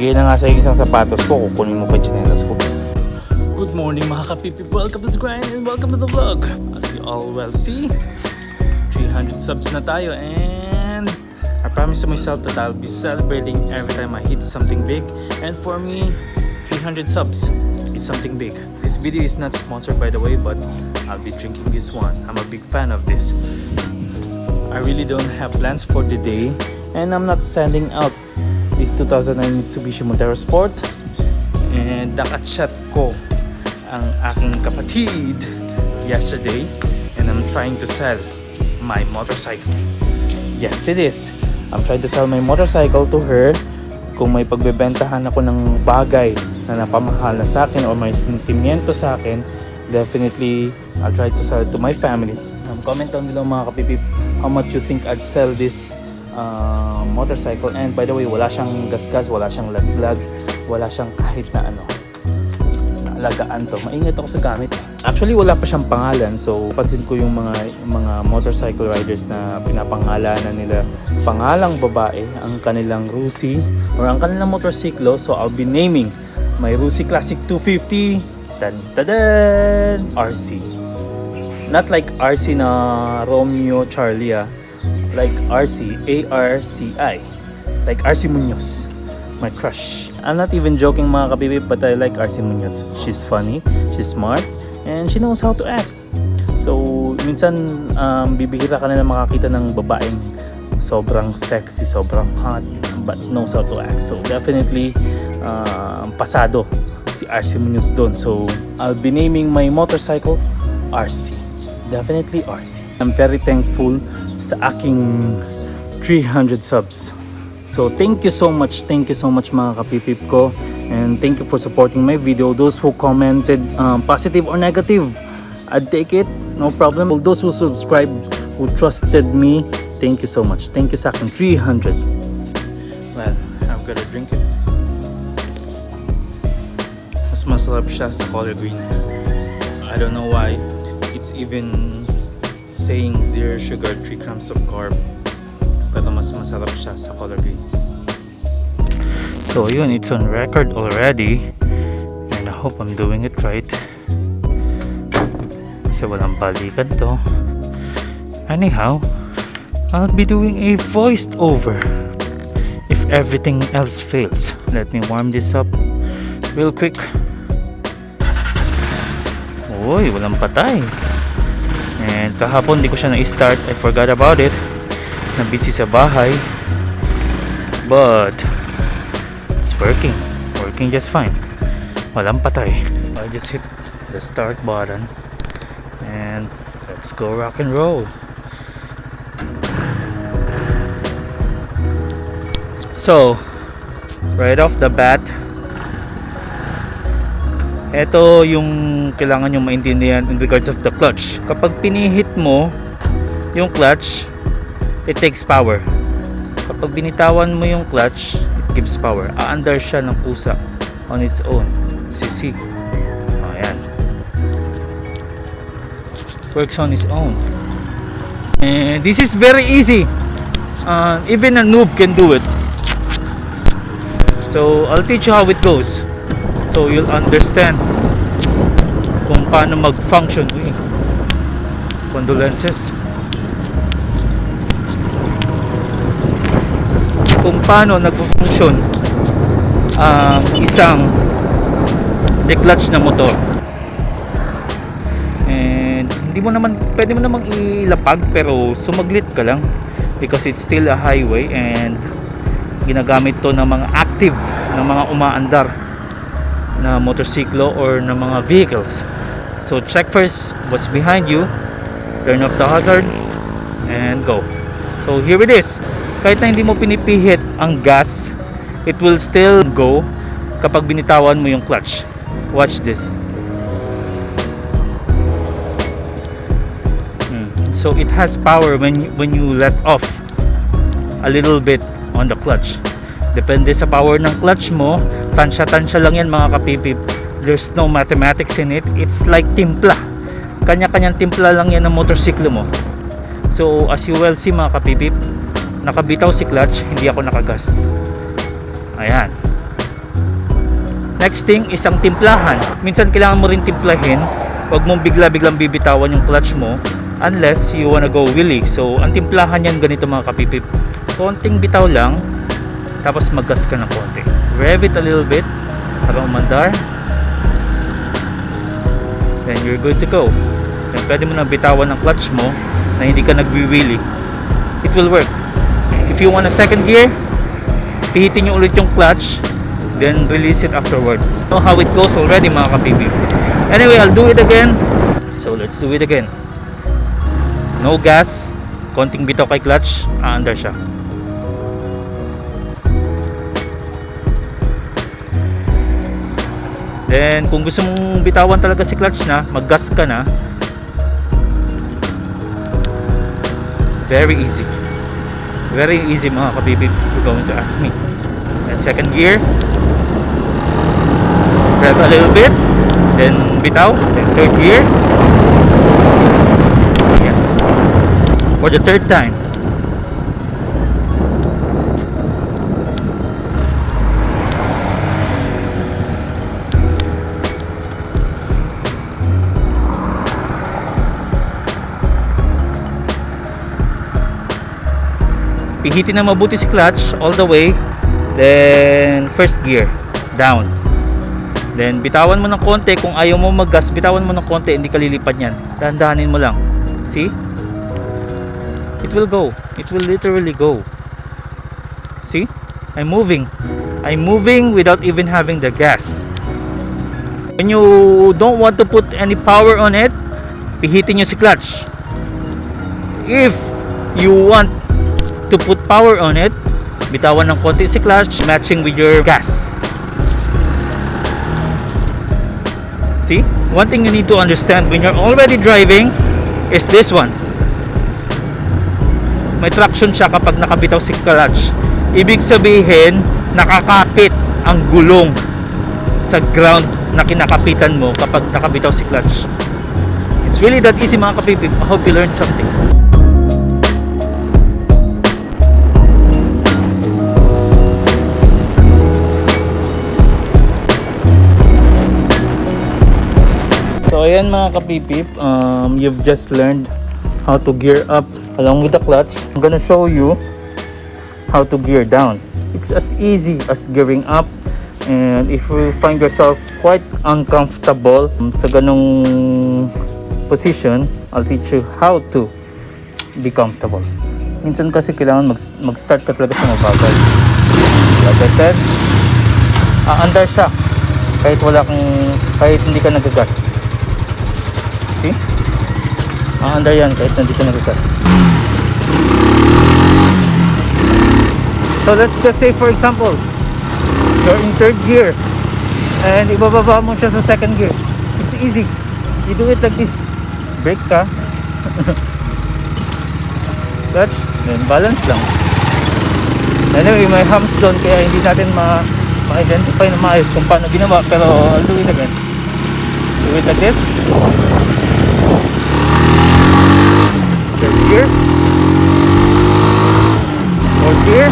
Bigay na nga sa isang sapatos ko, kukunin mo pa yung chinelas ko. Good morning mga kapipip, welcome to the grind and welcome to the vlog. As you all well see, 300 subs na tayo, and I promise to myself that I'll be celebrating every time I hit something big. And for me, 300 subs is something big. This video is not sponsored by the way, but I'll be drinking this one. I'm a big fan of this. I really don't have plans for the day, and I'm not sending out this 2009 Mitsubishi Montero Sport. And nakachat ko ang aking kapatid yesterday, and I'm trying to sell my motorcycle. Yes, it is. I'm trying to sell my motorcycle to her. Kung may pagbebentahan ako ng bagay na napamahal na sa akin or may sentimiento sa akin, definitely I'll try to sell it to my family. Comment down below mga kapipip how much you think I'd sell this motorcycle. And by the way, wala siyang gasgas, wala siyang laglag, wala siyang kahit na ano, naalagaan to. Maingat ako sa gamit. Actually, wala pa siyang pangalan. So, pansin ko yung mga motorcycle riders na pinapangalanan nila pangalang babae ang kanilang Rusi or ang kanilang motorsiklo. So, I'll be naming my Rusi Classic 250 Tan-tadan! RC. Not like RC na Romeo Charlie, like RC, A-R-C-I, like RC Munoz, my crush. I'm not even joking mga kabibib, but I like RC Munoz. She's funny, she's smart, and she knows how to act. So minsan bibihira ka na makakita ng babaeng sobrang sexy, sobrang hot, but knows how to act. So definitely pasado si RC Munoz doon. So I'll be naming my motorcycle RC. Definitely RC. I'm very thankful sa aking 300 subs. So thank you so much mga kapipip ko, and thank you for supporting my video. Those who commented positive or negative, I'd take it, no problem. Those who subscribed, who trusted me, thank you so much. Thank you sa akin 300. Well, I'm gonna drink it. Mas masarap siya sa color green. I don't know why. It's even saying 0 sugar, 3 grams of carb, pero mas masarap siya sa color green. So yun, it's on record already, and I hope I'm doing it right kasi walang balikan to. Anyhow, I'll be doing a voiced over if everything else fails. Let me warm this up real quick. Uy, walang patay. And kahapon di ko siya na-start. I forgot about it. Na-busy sa bahay. But it's working. Working just fine. Walang patay. I just hit the start button. And let's go rock and roll. So, right off the bat, ito yung kailangan nyo maintindihan in regards of the clutch. Kapag pinihit mo yung clutch, it takes power. Kapag binitawan mo yung clutch, it gives power. Aandar siya ng pusa on its own. See? Ayan. Works on its own. And this is very easy. Even a noob can do it. So I'll teach you how it goes. So you'll understand kung paano mag-function. Condolences. Kung paano nag-function ang isang declutch na motor. And hindi mo naman, pwede mo namang ilapag, pero sumaglit ka lang because it's still a highway, and ginagamit to ng mga active, ng mga umaandar na motorsiklo or na mga vehicles. So check first what's behind you, turn off the hazard, and go. So here it is. Kahit na hindi mo pinipihit ang gas, it will still go kapag binitawan mo yung clutch. Watch this. So it has power when you let off a little bit on the clutch. Depende sa power ng clutch mo. Tansya-tansya lang yan mga kapipip. There's no mathematics in it. It's like timpla. Kanya-kanyang timpla lang yan ng motorsiklo mo. So as you well see mga kapipip, nakabitaw si clutch, hindi ako nakagas. Ayan. Next thing is ang timplahan. Minsan kailangan mo rin timplahin. Huwag mong bigla-biglang bibitawan yung clutch mo unless you wanna go wheelie. So ang timplahan yan ganito mga kapipip. Konting bitaw lang, tapos mag-gas ka ng konti. Rev it a little bit para umandar. Then you're good to go. Then pwede mo na bitawan ng clutch mo na hindi ka nagwi-wheelie. It will work. If you want a second gear, pihitin nyo ulit yung clutch, then release it afterwards. Know how it goes already mga kapipip. Anyway, I'll do it again. So let's do it again. No gas, konting bitaw kay clutch, aandar siya. Then kung gusto mong bitawan talaga si clutch na, mag-gas ka na. Very easy. Very easy mga kapipip, you're going to ask me. And second gear, rev a little bit, then bitaw, then third gear. Yeah. For the third time. Pihitin na mabuti si clutch all the way. Then first gear down. Then bitawan mo ng konti. Kung ayaw mo mag-gas, bitawan mo ng konti, hindi ka lilipad yan. Dahan-dahanin mo lang. See? It will go. It will literally go. See? I'm moving. I'm moving without even having the gas. When you don't want to put any power on it, pihitin nyo si clutch. If you want to put power on it, bitawan ng konti si clutch, matching with your gas. See? One thing you need to understand when you're already driving is this one. May traction siya kapag nakabitaw si clutch. Ibig sabihin, nakakapit ang gulong sa ground na kinakapitan mo kapag nakabitaw si clutch. It's really that easy mga kapipip. I hope you learned something. So ayan mga kapipip, you've just learned how to gear up along with the clutch. I'm gonna show you how to gear down. It's as easy as gearing up, and if you find yourself quite uncomfortable sa ganong position, I'll teach you how to be comfortable. Minsan kasi kailangan mag-start ka talaga sa mabagal. Like I said, aandar siya kahit hindi ka nagagas. See? Aandar yan kahit hindi ka nagagas. So let's just say for example, you're in third gear and ibababa mo siya sa second gear. It's easy. You do it like this. Brake ka. Clutch. Then balance lang. Anyway, may humps doon kaya hindi natin ma-identify na maayos kung paano ginawa, pero I'll do it again. Do it like this. Third gear. Fourth gear.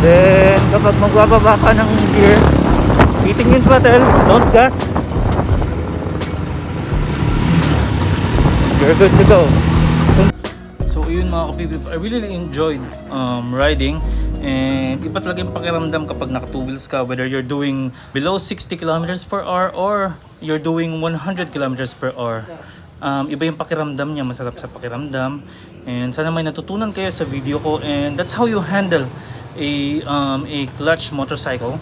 Then kapag magbababa ka ng gear, hitting yung throttle, don't gas. You're good to go. So yun mga kapipip, I really enjoyed riding. And iba talaga yung pakiramdam kapag naka 2 wheels ka, whether you're doing below 60 kilometers per hour or you're doing 100 kilometers per hour. Iba yung pakiramdam niya, masarap sa pakiramdam. And sana may natutunan kayo sa video ko, and that's how you handle a clutch motorcycle.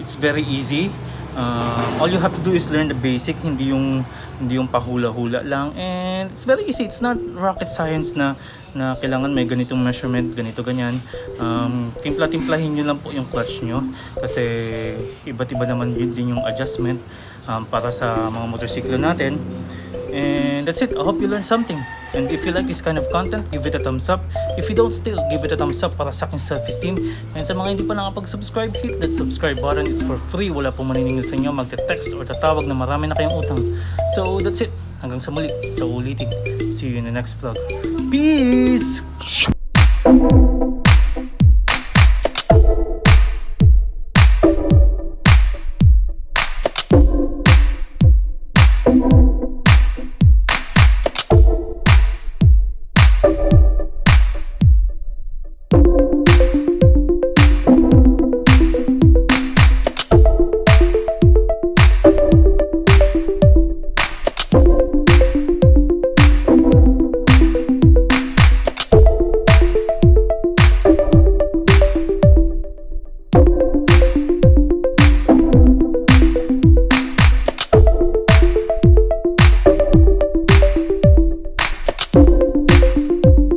It's very easy. All you have to do is learn the basic, hindi yung pahula-hula lang, and it's very easy. It's not rocket science na kailangan may ganitong measurement, ganito ganyan. Timpla-timplahin nyo lang po yung clutch nyo kasi iba't iba naman din yung adjustment para sa mga motorsiklo natin. And that's it. I hope you learned something. And if you like this kind of content, give it a thumbs up. If you don't, still give it a thumbs up para sa aking self-esteem. And sa mga hindi pa nakapag-subscribe, hit that subscribe button. It's for free. Wala pong maniningil sa inyo. Magte-text or tatawag na marami na kayong utang. So that's it. Hanggang sa muli. Sa ulitin. See you in the next vlog. Peace!